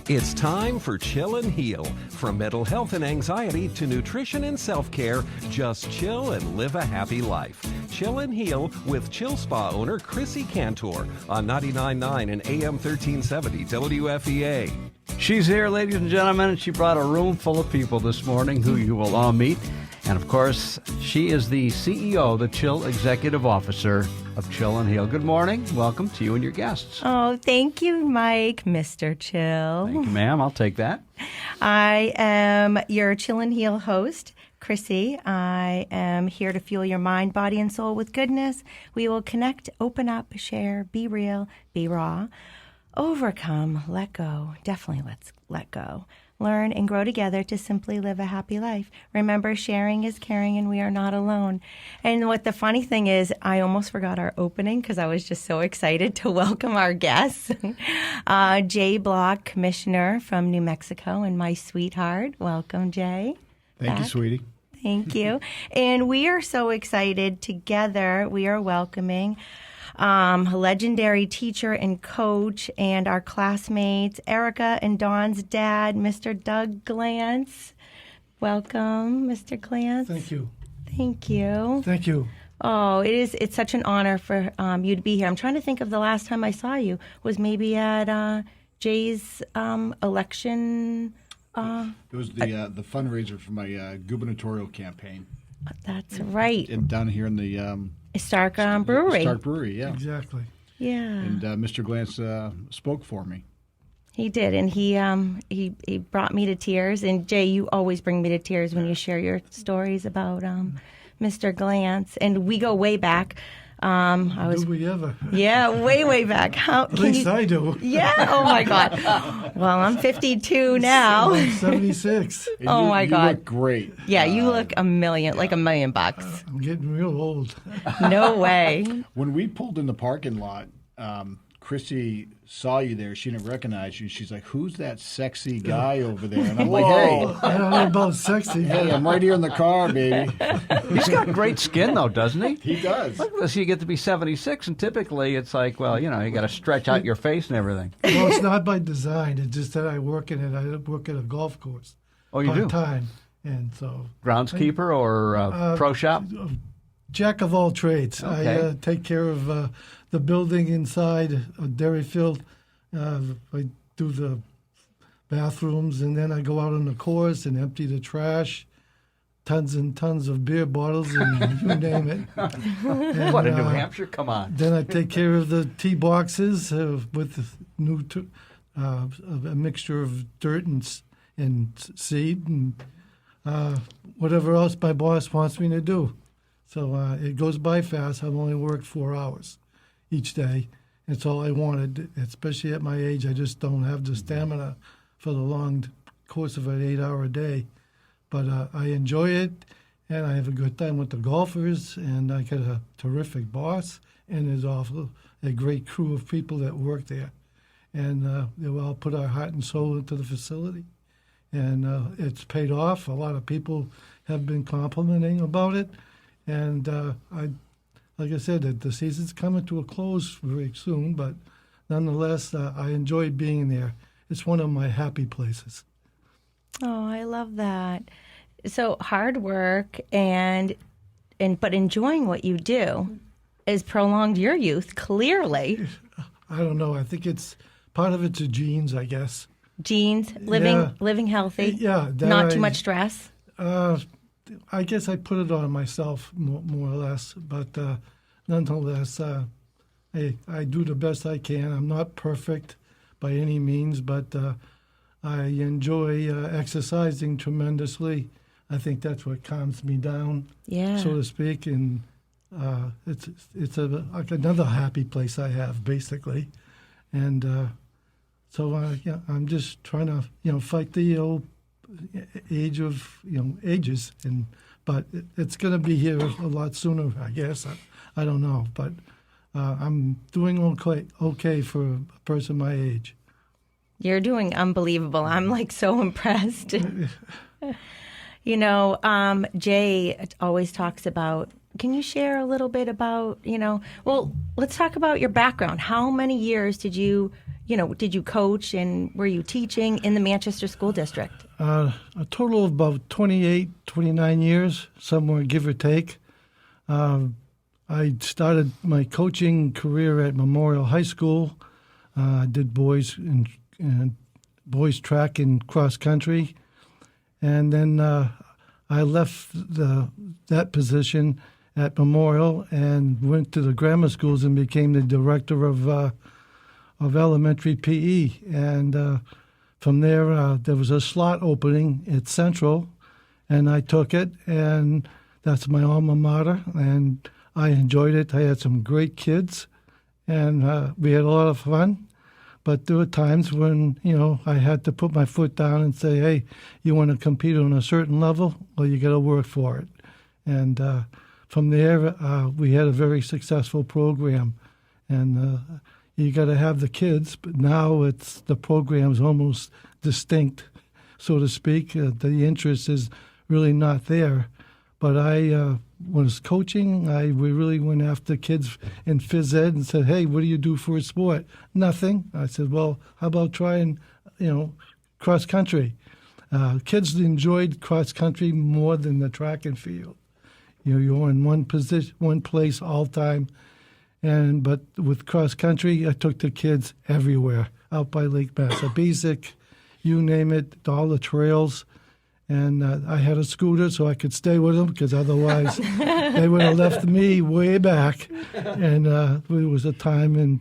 It's time for Chill and Heal. From mental health and anxiety to nutrition and self-care, just chill and live a happy life. Chill and Heal with Chill Spa owner Chrissy Cantor on 99.9 and AM 1370 WFEA. She's here, ladies and gentlemen, and she brought a room full of people this morning who you will all meet. And, of course, she is the CEO, the Chill Executive Officer of Chill and Heal. Good morning. Welcome to you and your guests. Oh, thank you, Mike, Mr. Chill. Thank you, ma'am. I'll take that. I am your Chill and Heal host, Chrissy. I am here to fuel your mind, body, and soul with goodness. We will connect, open up, share, be real, be raw, overcome, let go. Definitely let's let go. Learn and grow together to simply live a happy life. Remember, sharing is caring, and we are not alone. And what the funny thing is, I almost forgot our opening because I was just so excited to welcome our guests. Jay Block, Commissioner from New Mexico, and my sweetheart. Welcome, Jay. Thank you, sweetie. Thank you. And we are so excited together. We are welcoming a legendary teacher and coach and our classmates, Erica and Dawn's dad, Mr. Doug Glantz. Welcome, Mr. Glantz. Thank you. Thank you. Thank you. Oh, it's such an honor for you to be here. I'm trying to think of the last time I saw you was maybe at Jay's election. It was the fundraiser for my gubernatorial campaign. That's right. And down here in the Stark Brewery. Stark Brewery, yeah. Exactly. Yeah. And Mr. Glantz spoke for me. He did, and he brought me to tears. And Jay, you always bring me to tears when you share your stories about Mr. Glantz. And we go way back. Do we ever? Yeah, way back. At least I do. Yeah. Oh my God. Well, I'm 52 now. I'm 76. And Oh my God. You look great. Yeah, you look like $1 million bucks. I'm getting real old. No way. When we pulled in the parking lot, Chrissy saw you there. She didn't recognize you. She's like, "Who's that sexy guy over there?" And I'm like, "Hey, I don't know about sexy. hey, I'm right here in the car, baby." He's got great skin, though, doesn't he? He does. Look at this. You get to be 76, and typically it's like, well, you got to stretch out your face and everything. Well, it's not by design. It's just that I work in it. I work at a golf course. Oh, you do? Part-time. And so... Groundskeeper or pro shop? Jack of all trades. Okay. I take care of the building inside Dairy Field. I do the bathrooms, and then I go out on the course and empty the trash. Tons and tons of beer bottles, and you name it. And, What, in New Hampshire? Come on. Then I take care of the tee boxes with a mixture of dirt and seed and whatever else my boss wants me to do. So it goes by fast. I've only worked 4 hours each day. It's all I wanted, especially at my age. I just don't have the stamina for the long course of an 8-hour day. But I enjoy it, and I have a good time with the golfers, and I get a terrific boss, and there's also a great crew of people that work there. And they all put our heart and soul into the facility. And it's paid off. A lot of people have been complimenting about it. And like I said, the season's coming to a close very soon, but nonetheless, I enjoy being there. It's one of my happy places. Oh, I love that. So hard work and but enjoying what you do has prolonged your youth, clearly. I don't know. I think part of it's the genes, I guess. Genes, living healthy, not too much stress. I guess I put it on myself more or less, but nonetheless, I do the best I can. I'm not perfect by any means, but I enjoy exercising tremendously. I think that's what calms me down, so to speak, and it's like another happy place I have, basically, and so I'm just trying to fight the old age of ages, but it's going to be here a lot sooner, I guess. I don't know, but I'm doing okay for a person my age. You're doing unbelievable. I'm like so impressed. Jay always talks about, can you share a little bit about, well, let's talk about your background. How many years did you did you coach and were you teaching in the Manchester School District? A total of about 28, 29 years, somewhere give or take. I started my coaching career at Memorial High School. I did boys track and cross country, and then I left that position at Memorial and went to the grammar schools and became the director of elementary PE. And from there, there was a slot opening at Central, and I took it, and that's my alma mater, and I enjoyed it. I had some great kids, and we had a lot of fun. But there were times when, I had to put my foot down and say, hey, you want to compete on a certain level? Well, you got to work for it. And from there, we had a very successful program. And you got to have the kids, but now the program's almost distinct, so to speak. The interest is really not there. But I was coaching. We really went after kids in phys ed and said, hey, what do you do for a sport? Nothing. I said, well, how about trying, cross country? Kids enjoyed cross country more than the track and field. You're in one position, one place all the time. But with cross country, I took the kids everywhere, out by Lake Massabesic, you name it, all the trails. And I had a scooter so I could stay with them, because otherwise they would have left me way back. And there was a time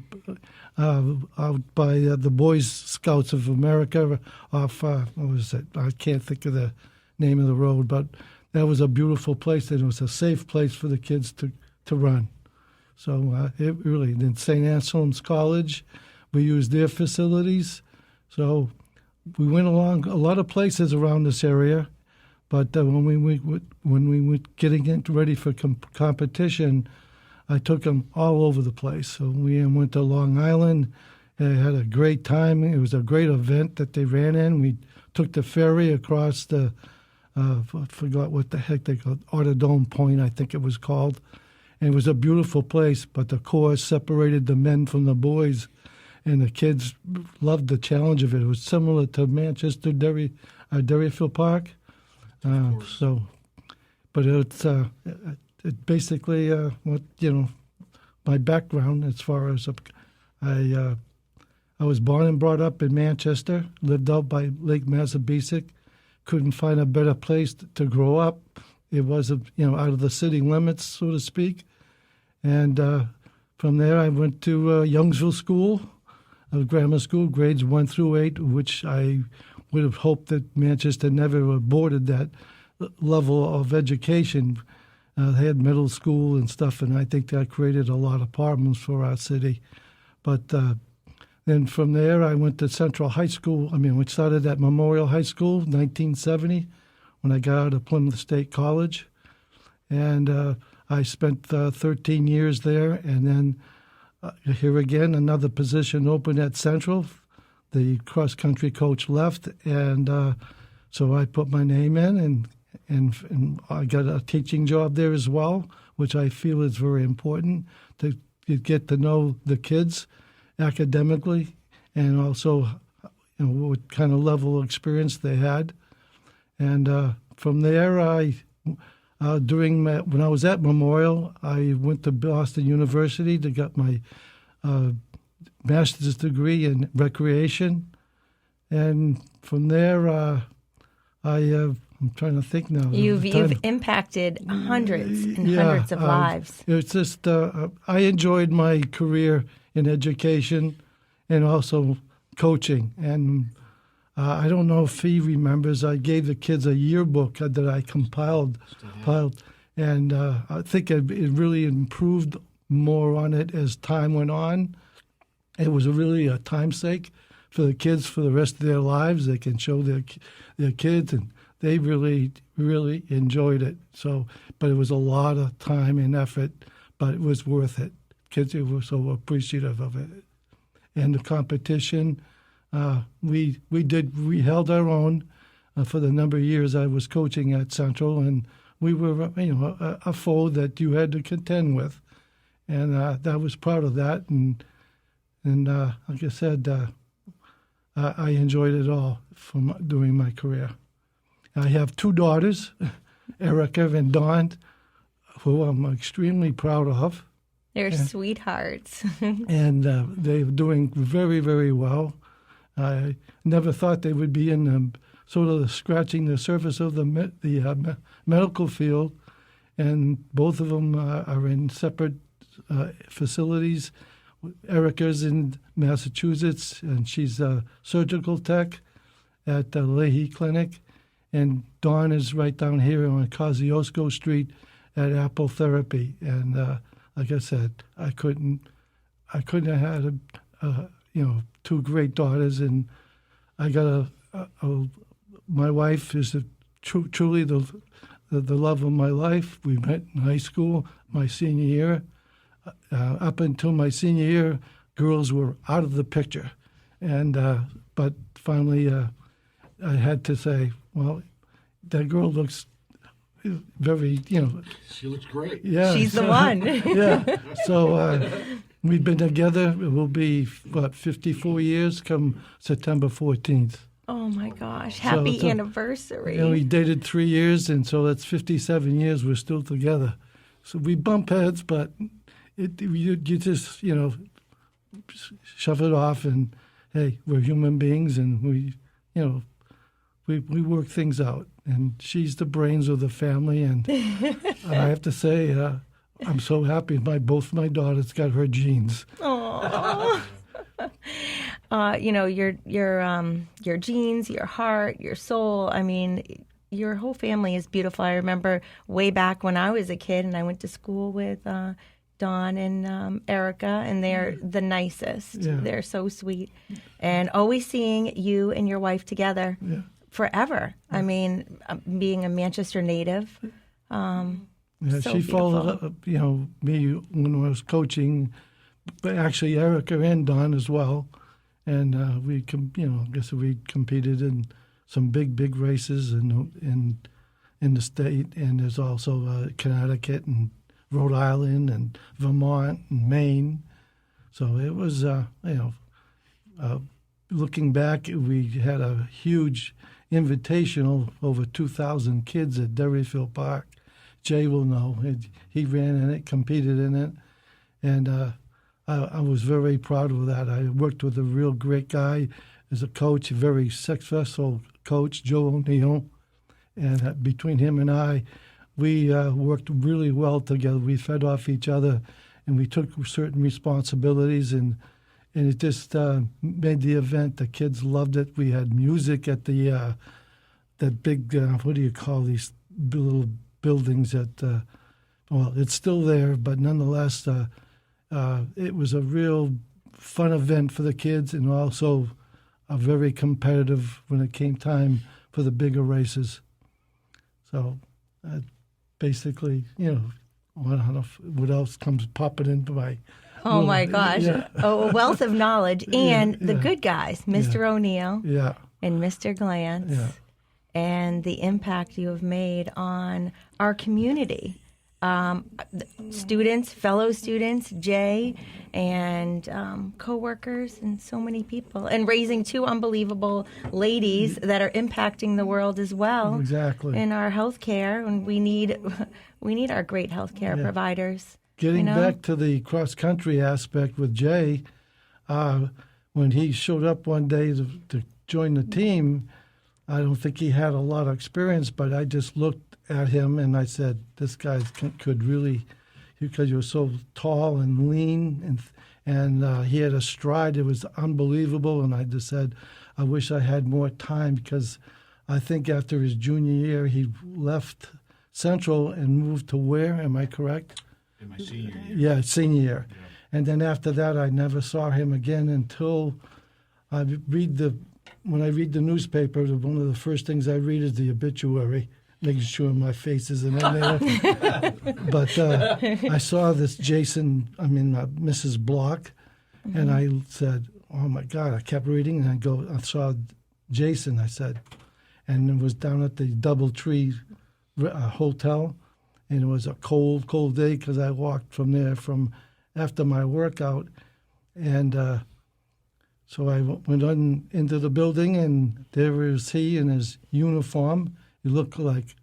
out by the Boy Scouts of America off, what was it? I can't think of the name of the road, but that was a beautiful place, and it was a safe place for the kids to run. So it really, in St. Anselm's College, we used their facilities. So we went along a lot of places around this area, but when we were getting ready for competition, I took them all over the place. So we went to Long Island, had a great time. It was a great event that they ran in. We took the ferry across I forgot what the heck they called, Autodome Point, I think it was called. And it was a beautiful place, but the course separated the men from the boys. And the kids loved the challenge of it. It was similar to Manchester Derryfield Park. But it's it basically my background as far as I was born and brought up in Manchester, lived out by Lake Massabesic, couldn't find a better place to grow up. It was out of the city limits, so to speak. And from there, I went to Youngsville School. Grammar school, grades 1 through 8, which I would have hoped that Manchester never aborted that level of education. They had middle school and stuff, and I think that created a lot of problems for our city. But then from there, I went to Central High School. We started at Memorial High School, 1970, when I got out of Plymouth State College. And I spent 13 years there, and then here again, another position open at Central. The cross-country coach left, and so I put my name in, and I got a teaching job there as well, which I feel is very important to get to know the kids academically, and also what kind of level of experience they had. And from there, when I was at Memorial, I went to Boston University to get my master's degree in recreation, and from there, I'm trying to think now. You've impacted hundreds and hundreds of lives. It's just I enjoyed my career in education and also coaching, and I don't know if he remembers. I gave the kids a yearbook that I compiled, and I think it really improved more on it as time went on. It was really a time sake for the kids for the rest of their lives. They can show their kids, and they really, really enjoyed it. So, but it was a lot of time and effort, but it was worth it. Kids were so appreciative of it. And the competition, we held our own for the number of years I was coaching at Central, and we were a foe that you had to contend with, and I was proud of that. And like I said, I enjoyed it all from during my career. I have 2 daughters, Erica and Dawn, who I'm extremely proud of. They're sweethearts. And they're doing very, very well. I never thought they would be in sort of scratching the surface of the medical field, and both of them are in separate facilities. Erica's in Massachusetts, and she's a surgical tech at the Leahy Clinic, and Dawn is right down here on Kosciuszko Street at Apple Therapy. And like I said, I couldn't have had you know, 2 great daughters, and I got my wife is truly the love of my life. We met in high school, my senior year. Up until my senior year, girls were out of the picture, and but finally I had to say, well, that girl looks very, you know. She looks great. Yeah, She's the one. Yeah. So we've been together. It will be, 54 years come September 14th. Oh, my gosh. Happy anniversary. You know, we dated 3 years, and so that's 57 years we're still together. So we bump heads, but you just, you know, shove it off, and, hey, we're human beings, and we work things out. And she's the brains of the family, and I have to say, I'm so happy both my daughters got her genes. Aww. You know, your genes, your heart, your soul. I mean, your whole family is beautiful. I remember way back when I was a kid, and I went to school with Dawn and Erica, and they're the nicest. Yeah. They're so sweet, and always seeing you and your wife together. Yeah. Forever. I mean, being a Manchester native. Yeah, So she followed beautiful. up, you know, me when I was coaching, but actually Erica and Don as well. And I guess we competed in some big races in the state. And there's also Connecticut and Rhode Island and Vermont and Maine. So it was, looking back, we had a huge invitational, over 2,000 kids at Derryfield Park. Jay will know. He ran in it, competed in it, and I was very proud of that. I worked with a real great guy as a coach, a very successful coach, Joe O'Neill, and between him and I, we worked really well together. We fed off each other, and we took certain responsibilities, and it just made the event. The kids loved it. We had music at the that big, what do you call these little buildings at, well, it's still there, but nonetheless, it was a real fun event for the kids, and also a very competitive when it came time for the bigger races. So basically, you know, I don't know what else comes popping into my... Oh, my gosh. Yeah. Oh, a wealth of knowledge. And the Yeah. good guys, Mr. O'Neill Yeah, and Mr. Glantz, Yeah. and the impact you have made on our community. Students, fellow students, Jay, and coworkers, and so many people. And raising 2 unbelievable ladies that are impacting the world as well. Exactly. In our healthcare, and we need our great healthcare Yeah. providers. Getting you know? back to the cross-country aspect with Jay, when he showed up one day to join the team, I don't think he had a lot of experience, but I just looked at him and I said, this guy could really, because he was so tall and lean, and he had a stride that was unbelievable, and I just said, I wish I had more time, because I think after his junior year, he left Central and moved to where, am I correct? In my senior year. Yeah, senior year. Yeah. And then after that, I never saw him again until when I read the newspaper, one of the first things I read is the obituary, making sure my face isn't in there. But I saw this Mrs. Block, and I said, oh, my God. I kept reading, and I saw Jason, I said, and it was down at the Doubletree Hotel. And it was a cold day, because I walked from there after my workout. And So I went on into the building, and there was he in his uniform. He looked like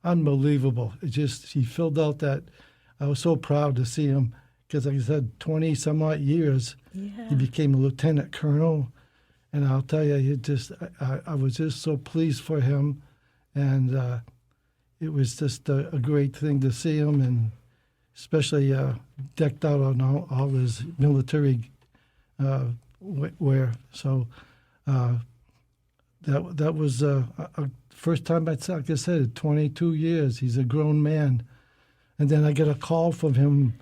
unbelievable. He filled out that. I was so proud to see him because, like I said, 20 some odd years, he became a lieutenant colonel. And I'll tell you, I was just so pleased for him. And it was just a great thing to see him, and especially decked out on all his military wear. So that was a first time like I said, 22 years. He's a grown man. And then I get a call from him.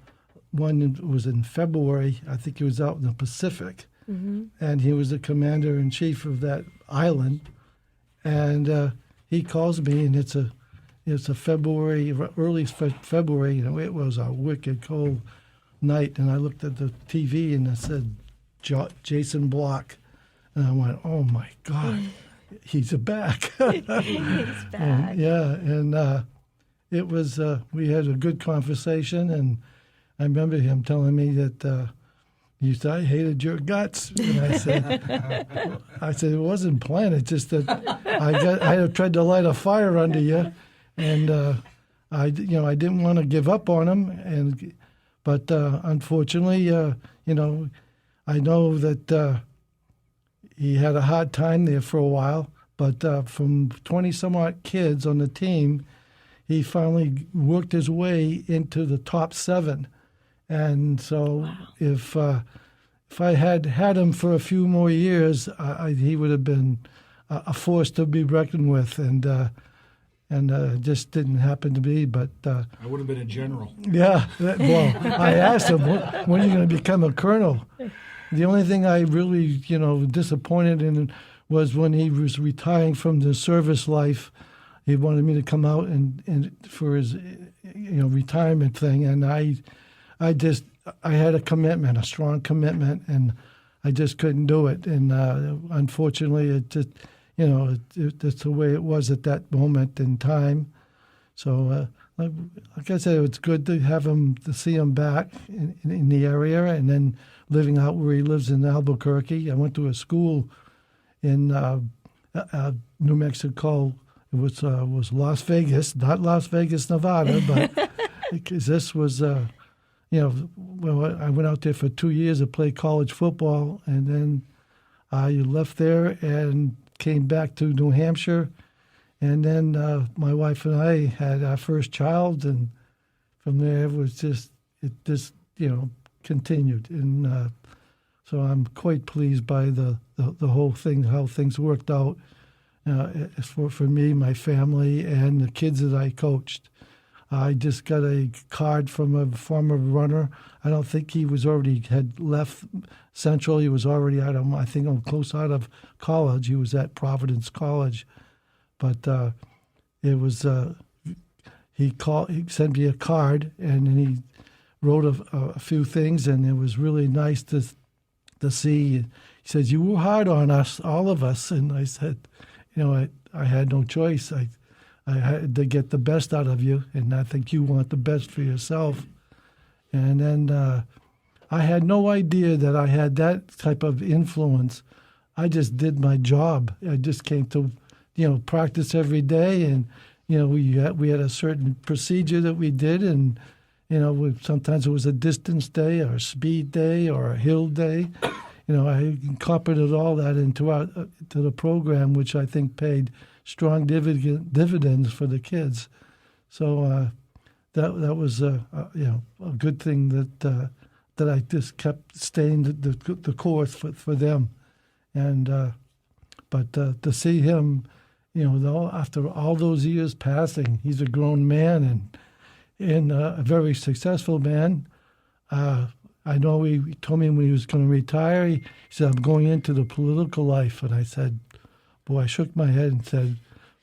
One was in February. I think he was out in the Pacific. And he was the commander-in-chief of that island. And he calls me, and it's a February, early February. It was a wicked cold night. And I looked at the TV, and it said Jason Block. And I went, oh, my God, he's back. He's back. And it was, we had a good conversation, and I remember him telling me that he said, I hated your guts. And I said, it wasn't planned. It's just that I tried to light a fire under you, and I didn't want to give up on him. But unfortunately, I know that he had a hard time there for a while. But from 20 some odd kids on the team, he finally worked his way into the top 7. And so if I had him for a few more years, he would have been a force to be reckoned with, and it just didn't happen to be. But I would have been a general. Yeah, well, I asked him, when are you going to become a colonel? The only thing I really, disappointed in was when he was retiring from the service life. He wanted me to come out and for his, retirement thing, and I had a commitment, a strong commitment, and I just couldn't do it. And unfortunately, it just, that's the way it was at that moment in time. So, like I said, it's good to see him back in the area, and then living out where he lives in Albuquerque. I went to a school in New Mexico. It was Las Vegas, not Las Vegas, Nevada, but because this was. Well, I went out there for 2 years to play college football, and then I left there and came back to New Hampshire. And then my wife and I had our first child, and from there it just continued. And so I'm quite pleased by the whole thing, how things worked out for me, my family, and the kids that I coached. I just got a card from a former runner. I don't think he had left Central. He was already close out of college. He was at Providence College. But it was, he sent me a card, and he wrote a few things, and it was really nice to see. He says, you were hard on us, all of us. And I said, I had no choice. I had to get the best out of you, and I think you want the best for yourself. And then I had no idea that I had that type of influence. I just did my job. I just came to, practice every day, and we had a certain procedure that we did, and sometimes it was a distance day or a speed day or a hill day. I incorporated all that into the program, which I think paid strong dividends for the kids. So that was a good thing that I just kept staying the course for them, and but to see him, after all those years passing, he's a grown man and a very successful man. I know he told me when he was going to retire, he said, I'm going into the political life. And I said, boy, I shook my head and said,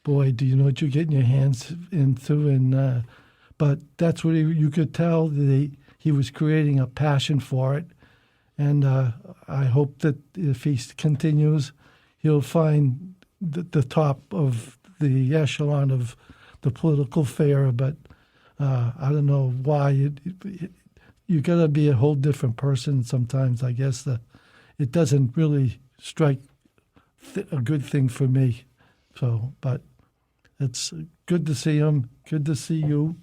boy, do you know what you're getting your hands into? And but that's what you could tell that he was creating a passion for it. And I hope that if he continues, he'll find the top of the echelon of the political fare. But I don't know why you got to be a whole different person sometimes. I guess it doesn't really strike a good thing for me. So, but it's good to see him. Good to see you,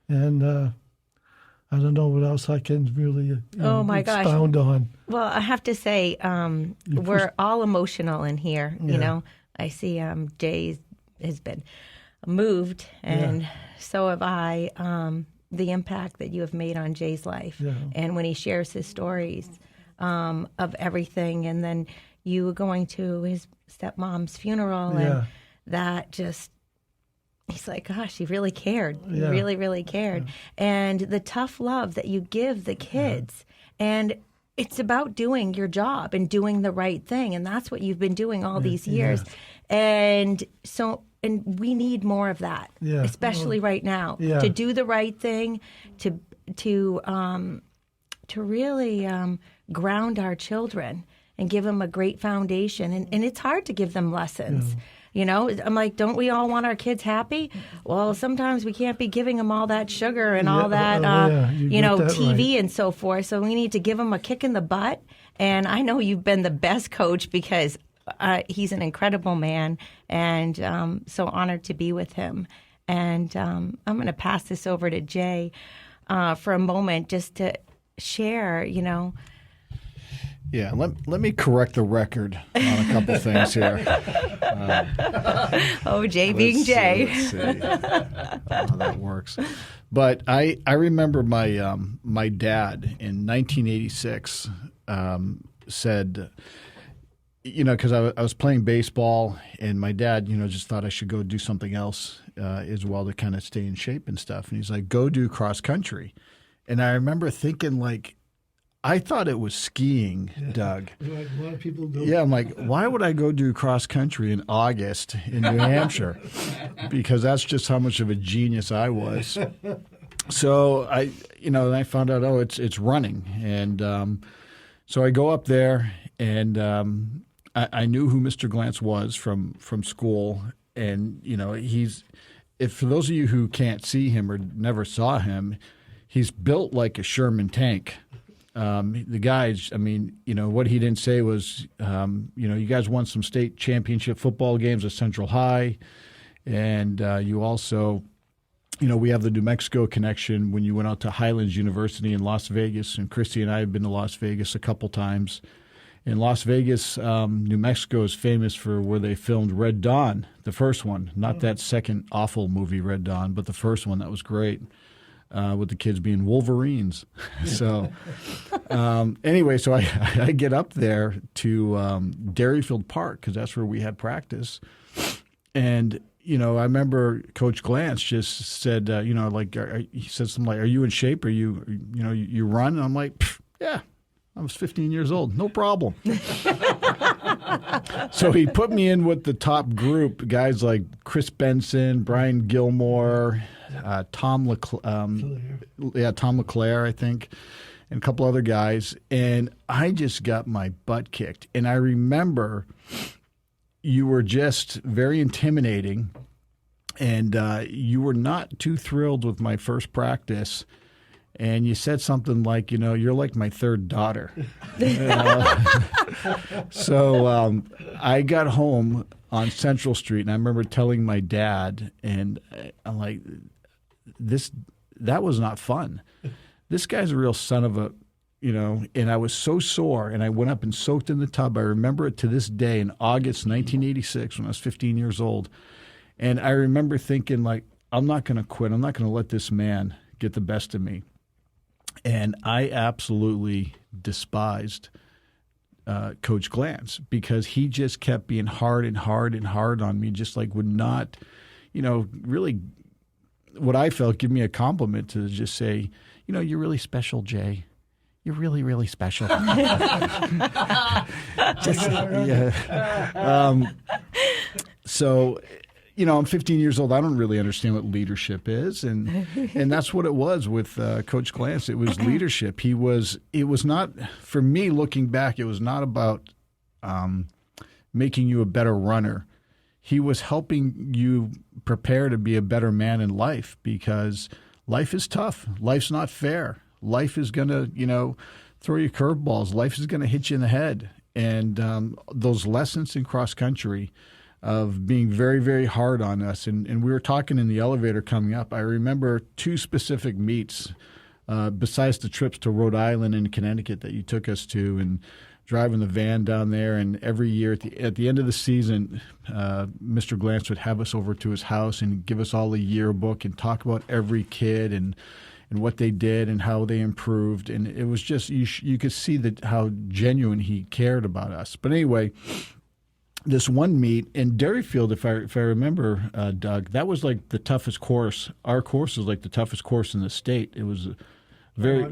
and I don't know what else I can really Oh my gosh. expound on. Well, I have to say, we're all emotional in here. You Yeah. know, I see Jay has been moved, and so have I. The impact that you have made on Jay's life, Yeah. and when he shares his stories of everything, and then you were going to his stepmom's funeral, and Yeah. that just. He's like, gosh, he really cared. He Yeah. really, really cared. And the tough love that you give the kids. And it's about doing your job and doing the right thing. And that's what you've been doing all these years. And we need more of that, Yeah. especially right now, Yeah. to do the right thing, to really ground our children and give them a great foundation. And it's hard to give them lessons. You know, I'm like, don't we all want our kids happy? Well, sometimes we can't be giving them all that sugar and all that, you get that TV right. and so forth. So we need to give them a kick in the butt. And I know you've been the best coach because he's an incredible man, and so honored to be with him. And I'm going to pass this over to Jay for a moment just to share, you know. Yeah, let me correct the record on a couple things here. Jay being Jay. Let's see how that works. But I remember my dad in 1986 said, you know, because I was playing baseball, and my dad, you know, just thought I should go do something else as well to kind of stay in shape and stuff. And he's like, go do cross country. And I remember thinking, like, I thought it was skiing, Doug. Like a lot of people do. Yeah, I'm like, why would I go do cross country in August in New Hampshire? Because that's just how much of a genius I was. So I found out, it's running, and so I go up there, and I knew who Mr. Glantz was from school, and you know for those of you who can't see him or never saw him, he's built like a Sherman tank. The guys, I mean, you know, what he didn't say was, you know, you guys won some state championship football games at Central High, and you also, you know, we have the New Mexico connection when you went out to Highlands University in Las Vegas, and Christy and I have been to Las Vegas a couple times. In Las Vegas, New Mexico is famous for where they filmed Red Dawn, the first one, not that second awful movie, Red Dawn, but the first one that was great. With the kids being Wolverines. So anyway, so I get up there to Dairyfield Park because that's where we had practice. And, you know, I remember Coach Glantz just said, you know, like, he said something like, are you in shape? Are you, you know, you run? And I'm like, yeah, I was 15 years old. No problem. So he put me in with the top group, guys like Chris Benson, Brian Gilmore, Tom LeClaire, I think, and a couple other guys. And I just got my butt kicked. And I remember you were just very intimidating, and you were not too thrilled with my first practice. And you said something like, you know, you're like my third daughter. So I got home on Central Street, and I remember telling my dad, and I'm like, that was not fun. This guy's a real son of a, you know, and I was so sore, and I went up and soaked in the tub. I remember it to this day in August 1986 when I was 15 years old. And I remember thinking, like, I'm not going to quit. I'm not going to let this man get the best of me. And I absolutely despised Coach Glantz because he just kept being hard and hard and hard on me, just like would not, you know, really what I felt give me a compliment to just say, you know, you're really special, Jay. You're really, really special. So, you know, I'm 15 years old. I don't really understand what leadership is, and that's what it was with Coach Glantz. It was leadership. It was not, for me, looking back, it was not about making you a better runner. He was helping you prepare to be a better man in life, because life is tough. Life's not fair. Life is going to, you know, throw you curveballs. Life is going to hit you in the head. And those lessons in cross country of being very, very hard on us. And we were talking in the elevator coming up. I remember 2 specific meets besides the trips to Rhode Island and Connecticut that you took us to, and driving the van down there. And every year at the end of the season, Mr. Glantz would have us over to his house and give us all a yearbook and talk about every kid and what they did and how they improved. And it was just, you could see how genuine he cared about us. But anyway, this one meet in Derryfield, if I remember, Doug, that was like the toughest course. Our course was like the toughest course in the state. It was very,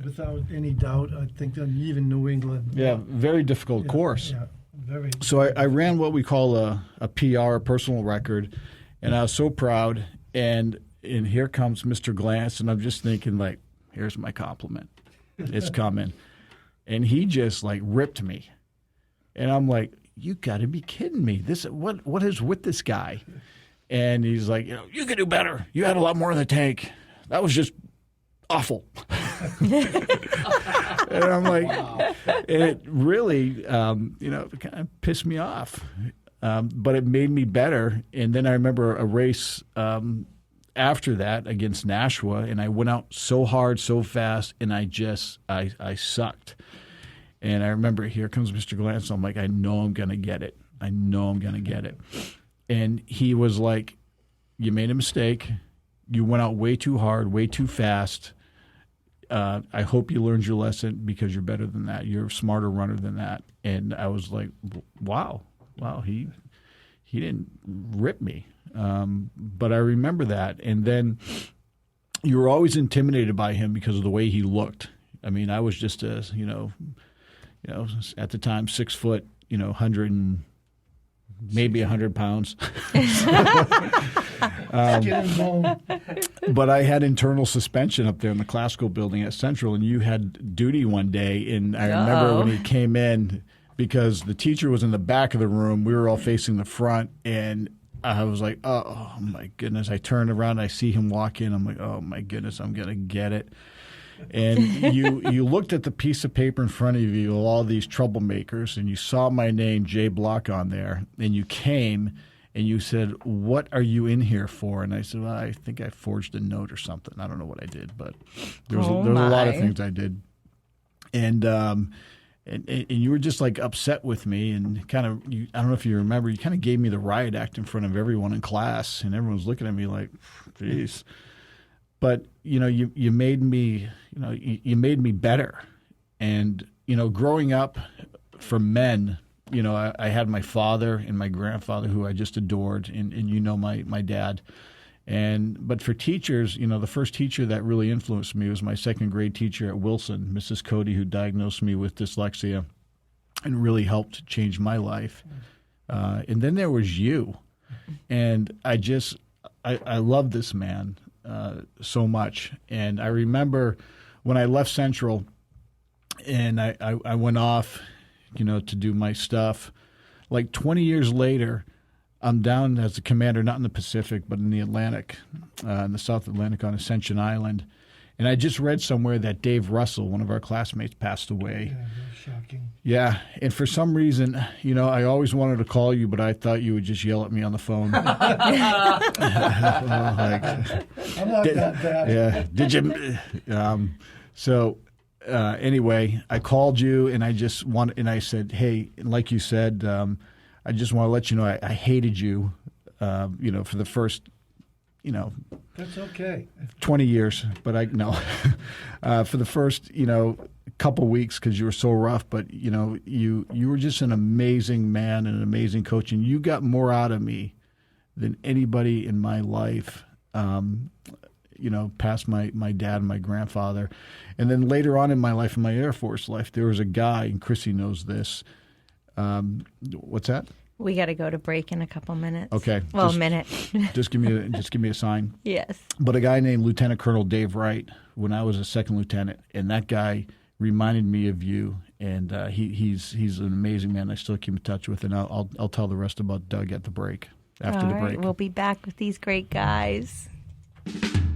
without any doubt, I think that even New England. Very difficult course. Yeah, very. So I ran what we call a PR, a personal record, and I was so proud. And here comes Mr. Glantz, and I'm just thinking, like, here's my compliment. It's coming. And he just, like, ripped me. And I'm like, you got to be kidding me. What is with this guy? And he's like, you could do better. You had a lot more in the tank. That was just awful. And I'm like, wow. And it really, kind of pissed me off. But it made me better. And then I remember a race after that against Nashua, and I went out so hard, so fast, and I sucked. And I remember, here comes Mr. Glantz. I'm like, I know I'm going to get it. I know I'm going to get it. And he was like, you made a mistake. You went out way too hard, way too fast. I hope you learned your lesson, because you're better than that. You're a smarter runner than that. And I was like, wow, he didn't rip me. But I remember that. And then you were always intimidated by him because of the way he looked. I mean, I was just at the time, 6 foot, 100 and maybe 100 pounds. But I had internal suspension up there in the classical building at Central, and you had duty one day. And I remember when he came in, because the teacher was in the back of the room, we were all facing the front, and I was like, oh my goodness. I turned around, I see him walk in. I'm like, oh my goodness, I'm going to get it. And you looked at the piece of paper in front of you, all these troublemakers, and you saw my name, Jay Block, on there, and you came and you said, what are you in here for? And I said, well, I think I forged a note or something. I don't know what I did, but there was a lot of things I did. And you were just like upset with me, and kind of, I don't know if you remember, you kind of gave me the riot act in front of everyone in class, and everyone was looking at me like, geez. But you made me, you made me better. And growing up for men, I had my father and my grandfather, who I just adored, and my dad. But for teachers, the first teacher that really influenced me was my second grade teacher at Wilson, Mrs. Cody, who diagnosed me with dyslexia and really helped change my life. And then there was you. And I love this man so much. And I remember when I left Central and I went off, to do my stuff, like 20 years later, I'm down as a commander, not in the Pacific, but in the Atlantic, in the South Atlantic on Ascension Island. And I just read somewhere that Dave Russell, one of our classmates, passed away. Yeah, very shocking. Yeah, and for some reason, I always wanted to call you, but I thought you would just yell at me on the phone. I'm not that bad. Yeah, did you? Anyway, I called you, and I said, hey, like you said, I just want to let you know I hated you, for the first, That's okay. 20 years. But for the first, couple weeks, because you were so rough. But you were just an amazing man and an amazing coach, and you got more out of me than anybody in my life. Past my dad and my grandfather. And then later on in my life, in my Air Force life, there was a guy, and Chrissy knows this. What's that? We got to go to break in a couple minutes. Okay. Well, a minute. just give me a sign. Yes. But a guy named Lieutenant Colonel Dave Wright, when I was a second lieutenant, and that guy reminded me of you. And he's an amazing man. I still keep in touch with, and I'll tell the rest about Doug at the break. After the break. All right, we'll be back with these great guys.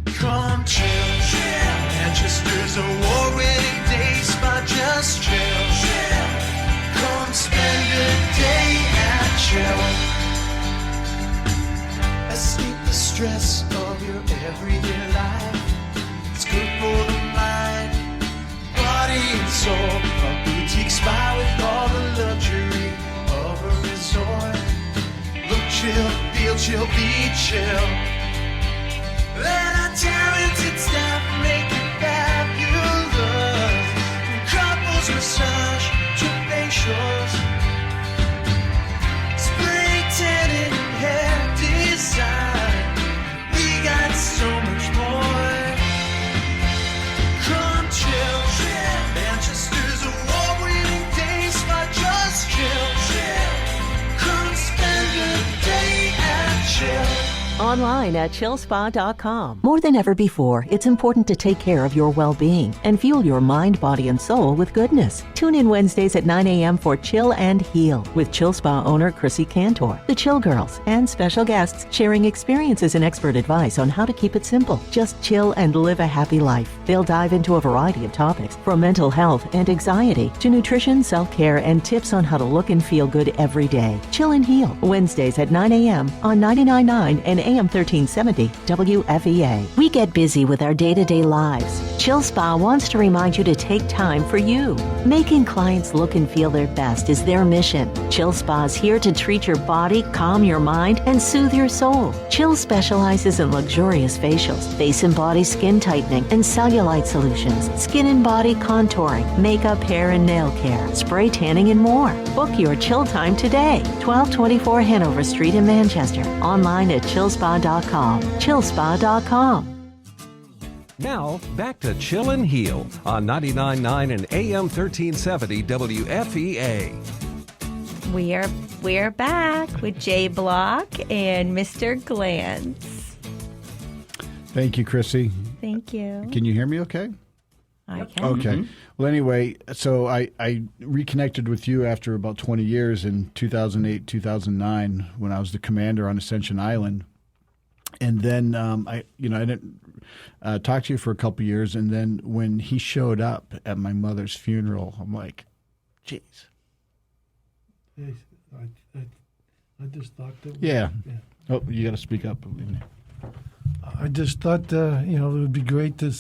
Come chill. Manchester's a war-winning day spot. Just chill. Come spend a day at Chill. Escape the stress of your everyday life. It's good for the mind, body and soul. A boutique spa with all the luxury of a resort. Look chill, feel chill, be chill. Let our talented staff make it fabulous. From couples massage to facials, spray tanning and hair design. We got so much more. Come chill, Manchester's award-winning day spa. Just chill. Come spend a day at Chill. Online at chillspa.com. More than ever before, it's important to take care of your well-being and fuel your mind, body, and soul with goodness. Tune in Wednesdays at 9 a.m. for Chill and Heal with Chill Spa owner Chrissy Cantor, the Chill Girls, and special guests sharing experiences and expert advice on how to keep it simple. Just chill and live a happy life. They'll dive into a variety of topics, from mental health and anxiety to nutrition, self-care, and tips on how to look and feel good every day. Chill and Heal, Wednesdays at 9 a.m. on 99.9 and AM 1370 WFEA. We get busy with our day-to-day lives. Chill Spa wants to remind you to take time for you. Making clients look and feel their best is their mission. Chill Spa is here to treat your body, calm your mind, and soothe your soul. Chill specializes in luxurious facials, face and body skin tightening, and cellulite solutions, skin and body contouring, makeup, hair, and nail care, spray tanning, and more. Book your chill time today. 1224 Hanover Street in Manchester. Online at chillspa.com. Chillspa.com. Now, back to Chill and Heal on 99.9 and AM 1370 WFEA. We're back with Jay Block and Mr. Glantz. Thank you, Chrissy. Thank you. Can you hear me okay? I can. Okay. Well, anyway, so I reconnected with you after about 20 years in 2008, 2009 when I was the commander on Ascension Island. And then I didn't talk to you for a couple years. And then when he showed up at my mother's funeral, I'm like, geez. Yes, I just thought that. Yeah. Oh, you got to speak up. I just thought it would be great to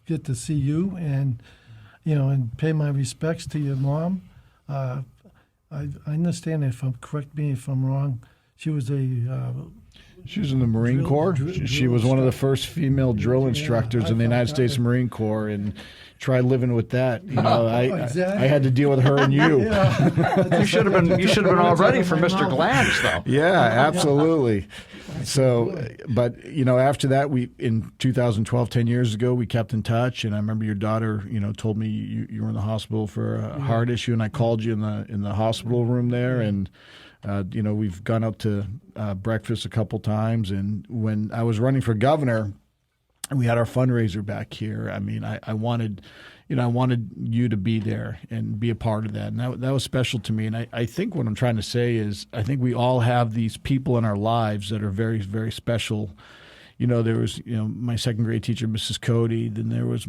get to see you and and pay my respects to your mom. I understand, correct me if I'm wrong, she was She was in the Marine Corps. She was one of the first female drill instructors in the United States Marine Corps, and try living with that. I had to deal with her and you. You should have been all ready for Mr. Glantz, though. Yeah, absolutely. So, but after that, we in 2012, 10 years ago, we kept in touch, and I remember your daughter, told me you were in the hospital for a heart issue, and I called you in the hospital room there, and. We've gone out to breakfast a couple times, and when I was running for governor, we had our fundraiser back here. I mean, I wanted you to be there and be a part of that, and that was special to me. And I think what I'm trying to say is, I think we all have these people in our lives that are very, very special. There was, my second grade teacher, Mrs. Cody. Then there was,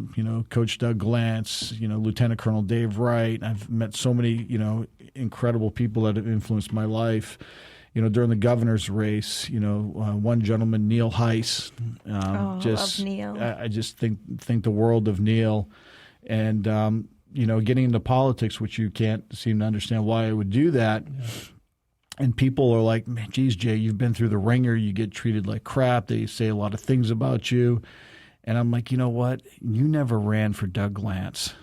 Coach Doug Glantz, Lieutenant Colonel Dave Wright. I've met so many, incredible people that have influenced my life. During the governor's race, one gentleman, Neil Heiss. Love Neil. I just think the world of Neil. And, getting into politics, which you can't seem to understand why I would do that. Yeah. And people are like, man, geez, Jay, you've been through the ringer. You get treated like crap. They say a lot of things about you. And I'm like, you know what? You never ran for Doug Glantz.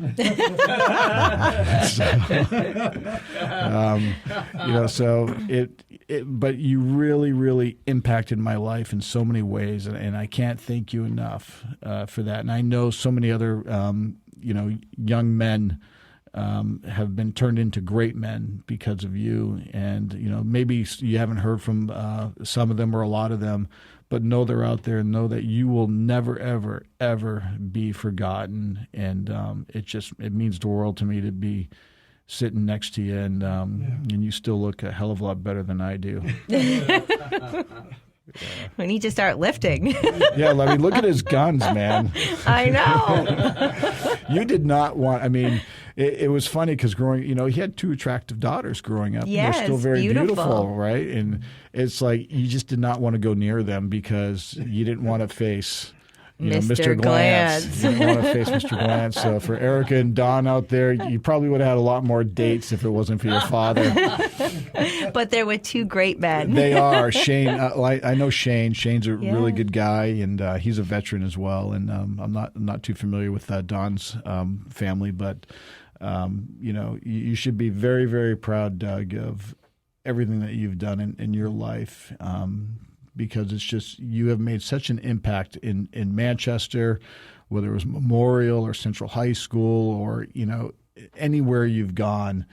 But you really, really impacted my life in so many ways. And I can't thank you enough for that. And I know so many other, young men have been turned into great men because of you. And, maybe you haven't heard from some of them or a lot of them, but know they're out there and know that you will never, ever, ever be forgotten. And it means the world to me to be sitting next to you, and you still look a hell of a lot better than I do. We need to start lifting. Yeah, I mean, look at his guns, man. I know. You did not want. I mean, it was funny because he had 2 attractive daughters growing up. Yes, and they're still very beautiful, right? And it's like you just did not want to go near them because you didn't want to face. Mr. Glantz. You didn't want to face Mr. Glantz. So for Erica and Don out there, you probably would have had a lot more dates if it wasn't for your father. But there were 2 great men. They are. Shane, I know Shane. Shane's a really good guy, and he's a veteran as well. And I'm not too familiar with Don's family, but you should be very, very proud, Doug, of everything that you've done in your life. Because it's just you have made such an impact in Manchester, whether it was Memorial or Central High School or anywhere you've gone,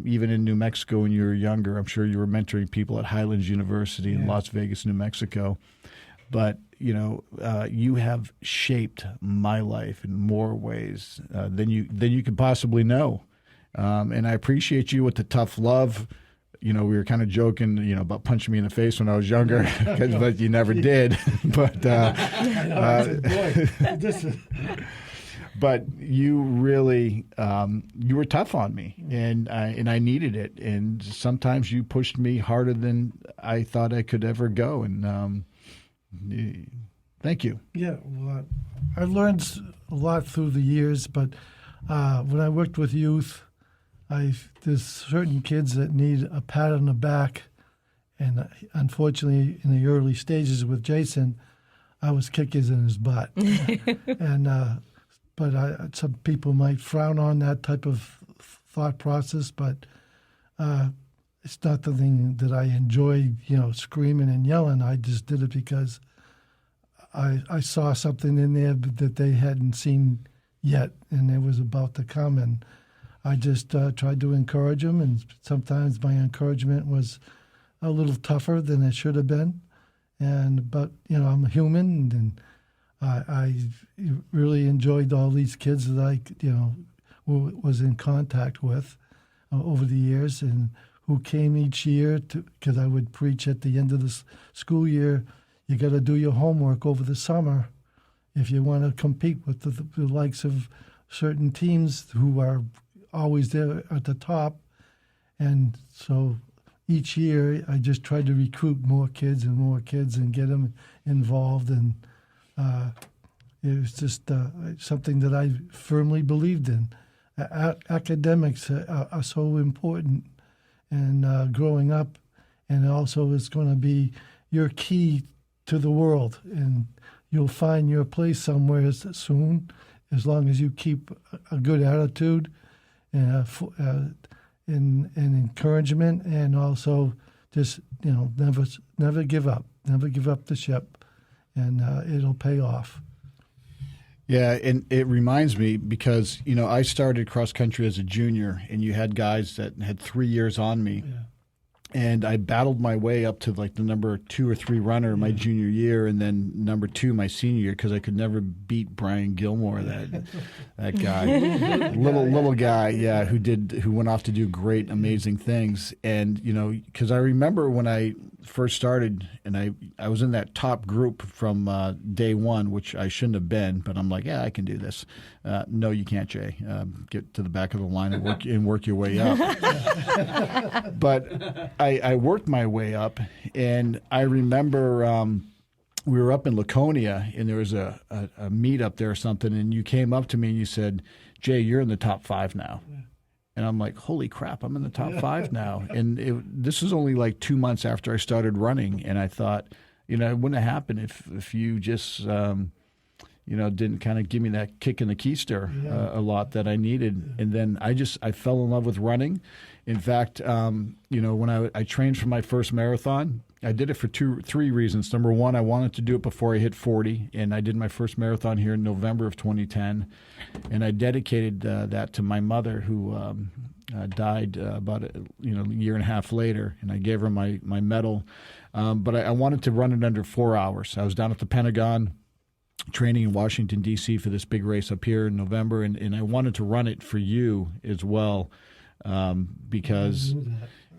even in New Mexico when you were younger. I'm sure you were mentoring people at Highlands University in Las Vegas, New Mexico. But you have shaped my life in more ways than you could possibly know, and I appreciate you with the tough love. We were kind of joking, about punching me in the face when I was younger, but you never did. But but you really you were tough on me, and I needed it. And sometimes you pushed me harder than I thought I could ever go. And thank you. Yeah, well, I learned a lot through the years, but when I worked with youth, there's certain kids that need a pat on the back, and unfortunately, in the early stages with Jason, I was kicking in his butt. And but some people might frown on that type of thought process, but it's not the thing that I enjoy, screaming and yelling. I just did it because I saw something in there that they hadn't seen yet, and it was about to come, and I just tried to encourage them, and sometimes my encouragement was a little tougher than it should have been. But I'm a human, and I really enjoyed all these kids that I was in contact with over the years, and who came each year because I would preach at the end of the school year. You got to do your homework over the summer if you want to compete with the likes of certain teams who are always there at the top. And so each year I just tried to recruit more kids and get them involved. And it was just something that I firmly believed in. Academics are so important, and growing up, and also it's going to be your key to the world. And you'll find your place somewhere soon, as long as you keep a good attitude and encouragement, and also just never give up the ship, and it'll pay off. Yeah, and it reminds me because I started cross country as a junior, and you had guys that had 3 years on me. Yeah. And I battled my way up to like the number 2 or 3 runner my junior year, and then number 2 my senior year, because I could never beat Brian Gilmore, that guy, little guy, who went off to do great, amazing things. And because I remember when I first started, and I was in that top group from day one, which I shouldn't have been, but I'm like, yeah, I can do this. No, you can't, Jay. Get to the back of the line and work your way up. But I worked my way up, and I remember we were up in Laconia, and there was a meet up there or something, and you came up to me and you said, Jay, you're in the top 5 now. Yeah. And I'm like, holy crap, I'm in the top 5 now. And this was only like 2 months after I started running, and I thought, it wouldn't have happened if you just didn't kind of give me that kick in the keister a lot that I needed. And then I fell in love with running. In fact, when I trained for my first marathon, I did it for 3 reasons. Number one, I wanted to do it before I hit 40, and I did my first marathon here in November of 2010. And I dedicated that to my mother, who died about a year and a half later, and I gave her my medal. But I wanted to run it under 4 hours. I was down at the Pentagon training in Washington, D.C. for this big race up here in November, and I wanted to run it for you as well, because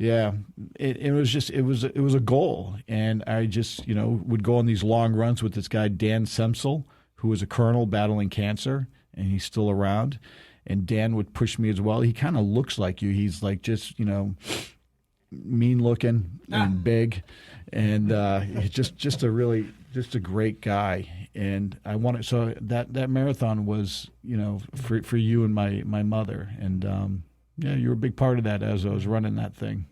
Yeah, it was just it was a goal, and I just would go on these long runs with this guy Dan Semsel, who was a colonel battling cancer, and he's still around. And Dan would push me as well. He kind of looks like you. He's like just mean looking and big, and he's just a great guy. And I wanted that marathon was for you and my mother, and you were a big part of that as I was running that thing.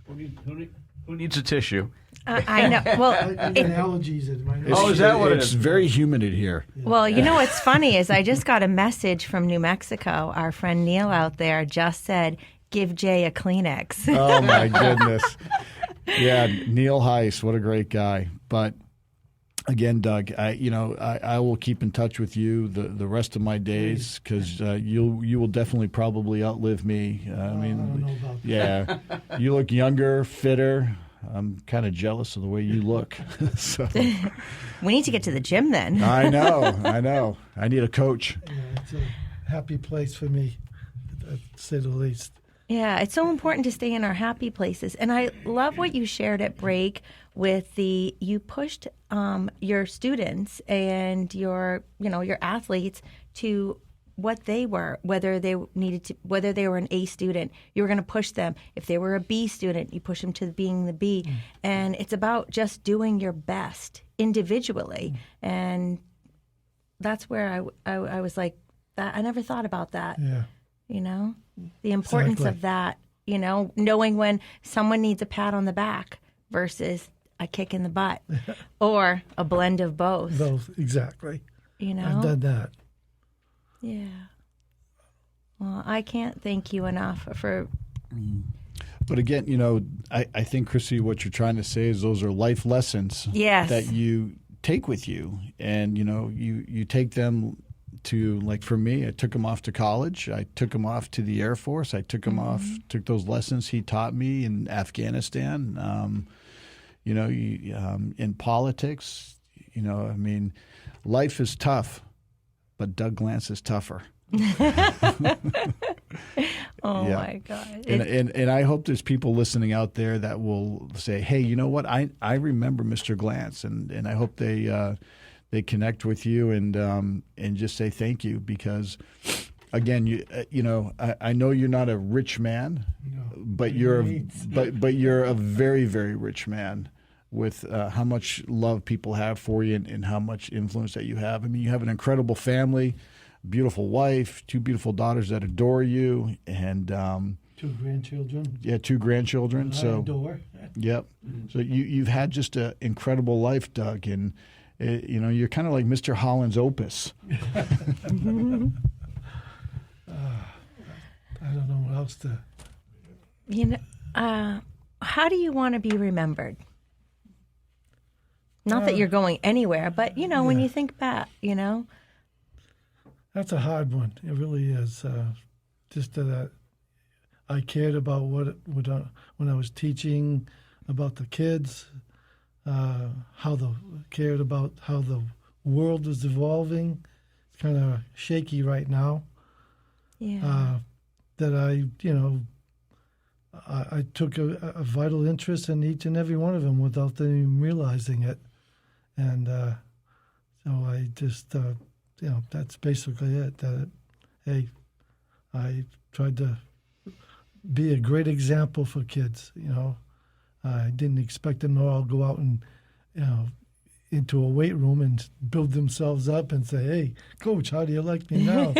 Who needs a tissue? I know. Well, I get allergies in my nose. Oh, is that what it It's is? very humid in here. well, what's funny is I just got a message from New Mexico. Our friend Neil out there just said, "Give Jay a Kleenex." Oh my goodness. Yeah, Neil Heiss, what a great guy. But again, Doug, I will keep in touch with you the rest of my days, because you will definitely probably outlive me. I don't know about that. Yeah, you look younger, fitter. I'm kind of jealous of the way you look. So We need to get to the gym then. I know. I need a coach. Yeah, it's a happy place for me, to say the least. Yeah, it's so important to stay in our happy places. And I love what you shared at break with you pushed your students and your athletes to what they were, whether they were an A student, you were going to push them. If they were a B student, you push them to being the B. And it's about just doing your best individually. And that's where I was like, that I never thought about that. Yeah. The importance Exactly. of that, knowing when someone needs a pat on the back versus a kick in the butt or a blend of both. Those, exactly. I've done that. Yeah. Well, I can't thank you enough for. But again, I think, Chrissy, what you're trying to say is those are life lessons Yes. that you take with you. And, you take them to, like for me, I took him off to college. I took him off to the Air Force. I took him off, took those lessons he taught me in Afghanistan. In politics, life is tough, but Doug Glantz is tougher. Oh Yeah. my God! And I hope there's people listening out there that will say, hey, you know what? I remember Mr. Glantz, and I hope they connect with you and just say thank you, because again, I know you're not a rich man, but you're a very, very rich man with how much love people have for you and how much influence that you have. I mean, you have an incredible family, beautiful wife, 2 beautiful daughters that adore you, and 2 grandchildren. yeah, 2 grandchildren. I So adore. yep. So you've had just an incredible life, Doug, and you're kind of like Mr. Holland's opus. I don't know what else to. How do you want to be remembered? Not that you're going anywhere, but when you think back, That's a hard one. It really is. Just that I cared about when I was teaching about the kids, cared about how the world is evolving. It's kind of shaky right now. Yeah. That I took a vital interest in each and every one of them without them even realizing it, and so I just. That's basically it. Hey, I tried to be a great example for kids. I didn't expect them to all go out and, into a weight room and build themselves up and say, "Hey, coach, how do you like me now?"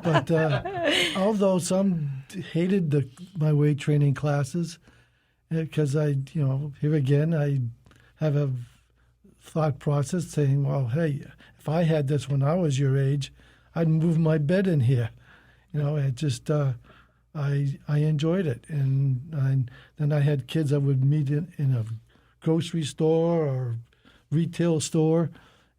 But although some hated my weight training classes, because here again, I have a thought process saying, "Well, hey, if I had this when I was your age, I'd move my bed in here." It just I enjoyed it, and then I had kids I would meet in a grocery store or retail store,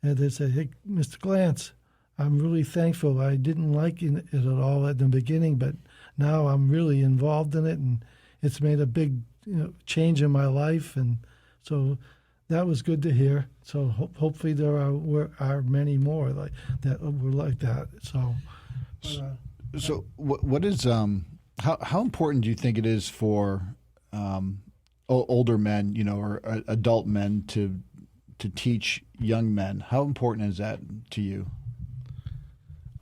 and they'd say, "Hey, Mr. Glantz, I'm really thankful. I didn't like it at all at the beginning, but now I'm really involved in it, and it's made a big change in my life." And so that was good to hear. So hopefully there are many more like that were like that. So So what is how important do you think it is for older men, or adult men to teach young men? How important is that to you?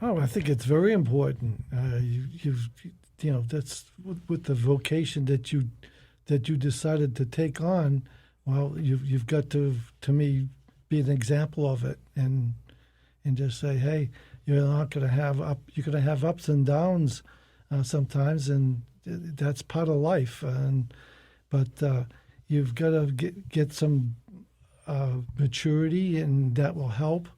Oh, I think it's very important. That's with the vocation that you decided to take on. Well, you've got to me, be an example of it, and just say, hey, you're not going to have you're going to have ups and downs sometimes, and that's part of life. But you've got to get some maturity, and that will help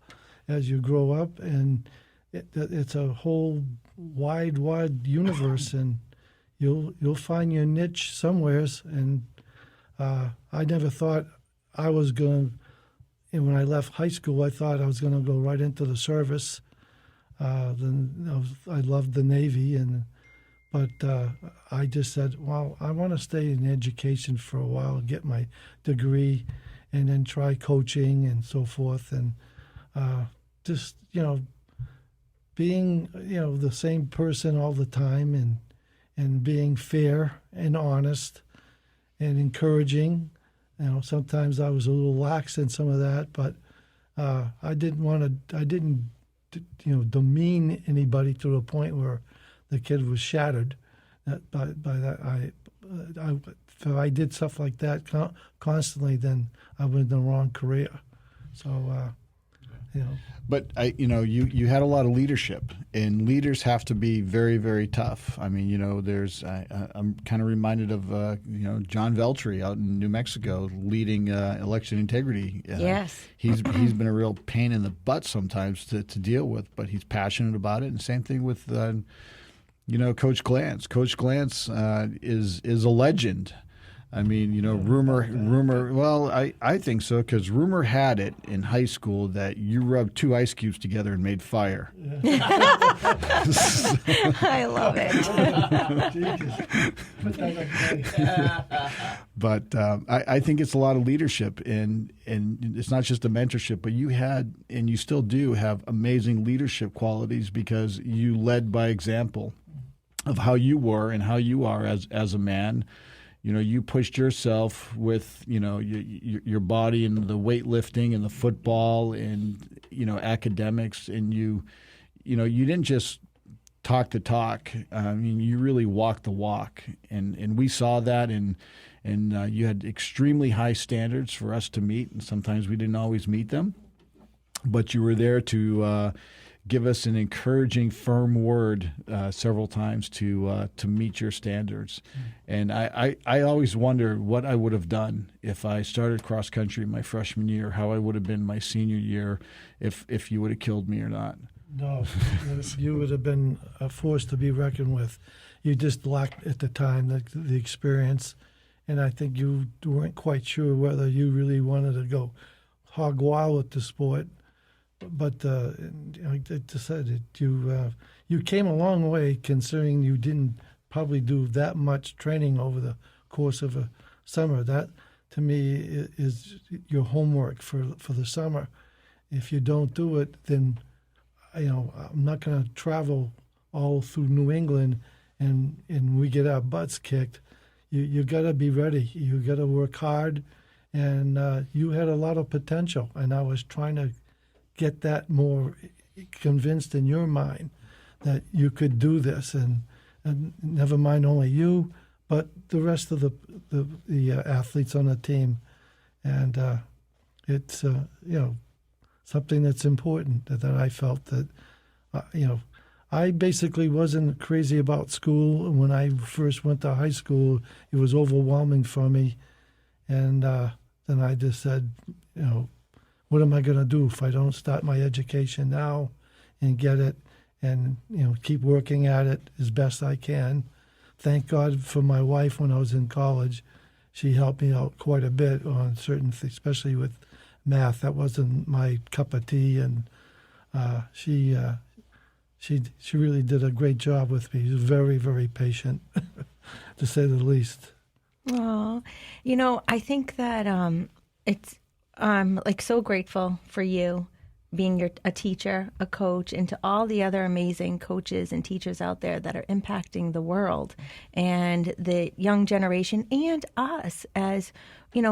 as you grow up. And it's a whole wide universe, and you'll find your niche somewheres. And I never thought I was going to. And when I left high school, I thought I was going to go right into the service. Then I loved the Navy, but I just said, well, I want to stay in education for a while, get my degree, and then try coaching and so forth. And just being the same person all the time, and being fair and honest and encouraging. Sometimes I was a little lax in some of that, but I didn't demean anybody to the point where the kid was shattered. By that, if I did stuff like that constantly, then I was in the wrong career. So, But you had a lot of leadership, and leaders have to be very, very tough. I mean, I'm kind of reminded of John Veltri out in New Mexico leading election integrity. Yes, he's been a real pain in the butt sometimes to deal with, but he's passionate about it. And same thing with Coach Glantz. Coach Glantz is a legend. I mean, rumor. Well, I think so, because rumor had it in high school that you rubbed 2 ice cubes together and made fire. I love it. But I think it's a lot of leadership, and it's not just a mentorship, but you had, and you still do have, amazing leadership qualities, because you led by example of how you were and how you are as a man. You pushed yourself with, your body and the weightlifting and the football and, academics. And you didn't just talk the talk. I mean, you really walked the walk. And we saw that, and you had extremely high standards for us to meet. And sometimes we didn't always meet them. But you were there to give us an encouraging, firm word several times to meet your standards. And I always wonder what I would have done if I started cross country my freshman year, how I would have been my senior year, if you would have killed me or not. No, you would have been a force to be reckoned with. You just lacked at the time the experience, and I think you weren't quite sure whether you really wanted to go hog wild with the sport. But I decided you came a long way, considering you didn't probably do that much training over the course of a summer. That, to me, is your homework for the summer. If you don't do it, then I'm not going to travel all through New England and we get our butts kicked. You got to be ready. You got to work hard, and you had a lot of potential, and I was trying to get that more convinced in your mind that you could do this, and never mind only you, but the rest of the athletes on the team. And it's something that's important that I felt that I basically wasn't crazy about school. When I first went to high school, it was overwhelming for me, and then I just said, what am I going to do if I don't start my education now and get it, and keep working at it as best I can? Thank God for my wife when I was in college. She helped me out quite a bit on certain things, especially with math. That wasn't my cup of tea, and she really did a great job with me. She was very, very patient, to say the least. Oh, I think that I'm so grateful for you, being a teacher, a coach, and to all the other amazing coaches and teachers out there that are impacting the world and the young generation and us as,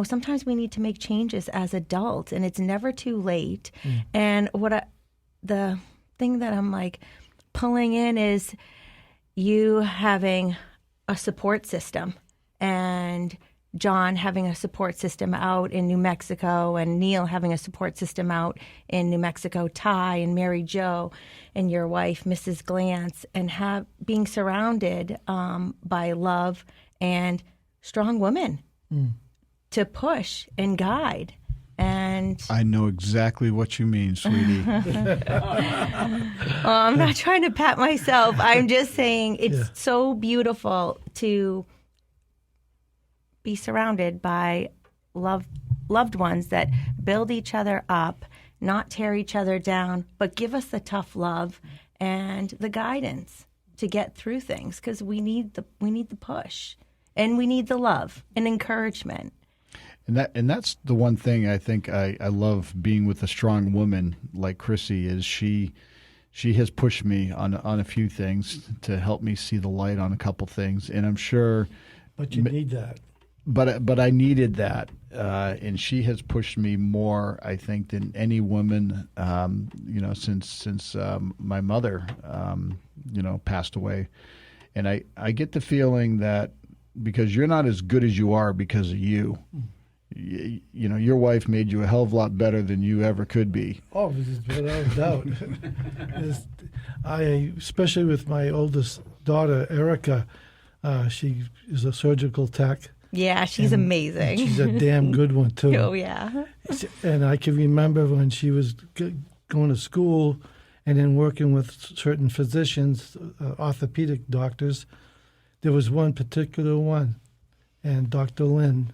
sometimes we need to make changes as adults, and it's never too late. And the thing that I'm like pulling in is you having a support system, and John having a support system out in New Mexico, and Neil having a support system out in New Mexico, Ty and Mary Jo, and your wife, Mrs. Glantz, and being surrounded by love and strong women to push and guide. And I know exactly what you mean, sweetie. I'm not trying to pat myself. I'm just saying it's so beautiful to be surrounded by loved ones that build each other up, not tear each other down, but give us the tough love and the guidance to get through things, because we need the push, and we need the love and encouragement. And that's the one thing I think I love being with a strong woman like Chrissy is she has pushed me on a few things to help me see the light on a couple things, and I'm sure. But you need that. But I needed that, and she has pushed me more, I think, than any woman, since my mother, passed away. And I get the feeling that because you're not as good as you are because of you. Your wife made you a hell of a lot better than you ever could be. Oh, without a doubt. Especially with my oldest daughter, Erica, she is a surgical tech. Yeah, she's amazing. She's a damn good one, too. Oh, yeah. And I can remember when she was going to school and then working with certain physicians, orthopedic doctors. There was one particular one, and Dr. Lynn,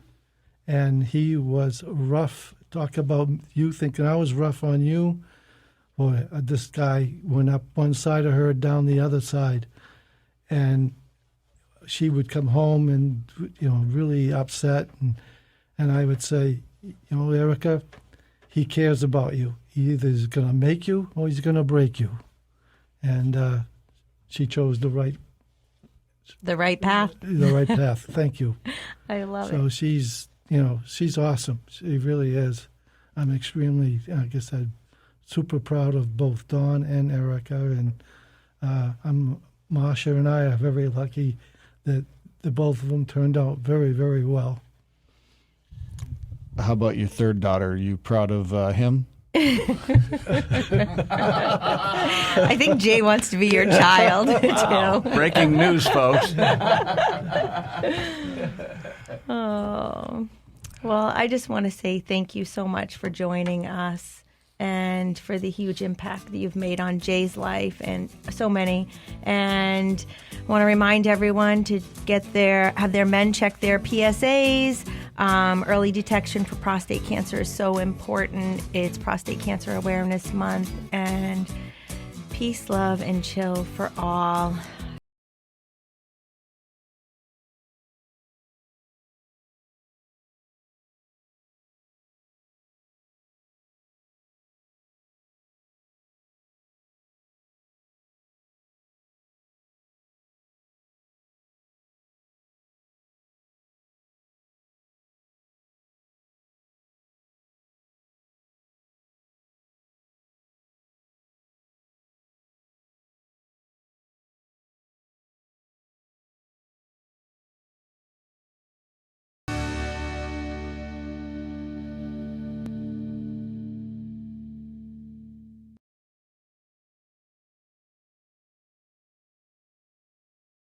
and he was rough. Talk about you thinking I was rough on you. Boy, this guy went up one side of her, down the other side. And she would come home and, really upset. And I would say, Erica, he cares about you. He either is going to make you or he's going to break you. And she chose the right path. The right path. Thank you. I love it. So she's awesome. She really is. I'm extremely, like I said, super proud of both Dawn and Erica. And Masha and I are very lucky that the both of them turned out very, very well. How about your third daughter? Are you proud of him? I think Jay wants to be your child, too. Breaking news, folks. Oh. Well, I just want to say thank you so much for joining us and for the huge impact that you've made on Jay's life and so many. And I want to remind everyone to have their men check their PSAs. Early detection for prostate cancer is so important. It's Prostate Cancer Awareness Month. And peace, love, and chill for all.